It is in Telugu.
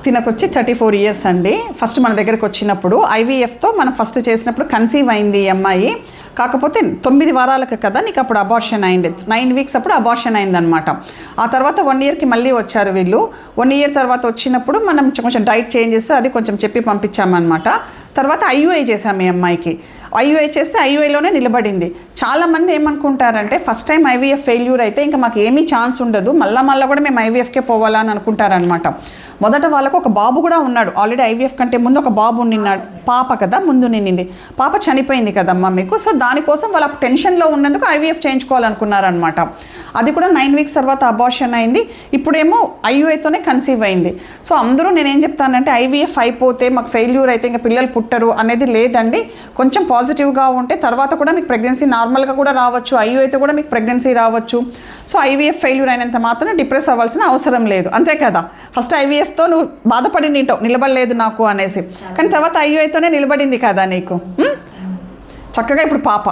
తినకొచ్చి 34 ఇయర్స్ అండి. ఫస్ట్ మన దగ్గరకు వచ్చినప్పుడు ఐవీఎఫ్తో మనం ఫస్ట్ చేసినప్పుడు కన్సీవ్ అయింది ఈ అమ్మాయి. కాకపోతే 9 వారాలకు కదా నీకు అప్పుడు అబార్షన్ అయింది, 9 వీక్స్ అప్పుడు అబార్షన్ అయిందనమాట. ఆ తర్వాత 1 ఇయర్కి మళ్ళీ వచ్చారు వీళ్ళు. 1 ఇయర్ తర్వాత వచ్చినప్పుడు మనం కొంచెం డైట్ చేంజ్ చేస్తే అది కొంచెం చెప్పి పంపించామన్నమాట. తర్వాత ఐయుఐ చేసాము ఈ అమ్మాయికి. ఐయుఐ చేస్తే ఐయుఐలోనే నిలబడింది. చాలామంది ఏమనుకుంటారంటే ఫస్ట్ టైం ఐవీఎఫ్ ఫెయిల్యూర్ అయితే ఇంకా మాకు ఏమీ ఛాన్స్ ఉండదు, మళ్ళీ కూడా మేము ఐవీఎఫ్కే పోవాలా అని అనుకుంటారనమాట. మొదట వాళ్ళకు ఒక బాబు కూడా ఉన్నాడు ఆల్రెడీ. ఐవీఎఫ్ కంటే ముందు ఒక బాబు నిన్నాడు, పాప కదా ముందు నిండింది. పాప చనిపోయింది కదమ్మా మీకు. సో దానికోసం వాళ్ళ టెన్షన్లో ఉన్నందుకు ఐవీఎఫ్ చేయించుకోవాలనుకున్నారనమాట. అది కూడా 9 వీక్స్ తర్వాత అబార్షన్ అయింది. ఇప్పుడేమో ఐయుఐతోనే కన్సీవ్ అయింది. సో అందరూ నేనేం చెప్తానంటే ఐవీఎఫ్ అయిపోతే మాకు ఫెయిల్యూర్ అయితే ఇంకా పిల్లలు పుట్టరు అనేది లేదండి. కొంచెం పాజిటివ్గా ఉంటే తర్వాత కూడా మీకు ప్రెగ్నెన్సీ నార్మల్గా కూడా రావచ్చు, ఐయుఐతో కూడా మీకు ప్రెగ్నెన్సీ రావచ్చు. సో ఐవీఎఫ్ ఫెయిల్యూర్ అయినంత మాత్రం డిప్రెస్ అవ్వాల్సిన అవసరం లేదు, అంతే కదా. ఫస్ట్ ఐవీఎఫ్తో నువ్వు బాధపడి నిలబడలేదు నాకు అనేసి, కానీ తర్వాత ఐయుఐతోనే నిలబడింది కదా నీకు. చక్కగా ఇప్పుడు పాప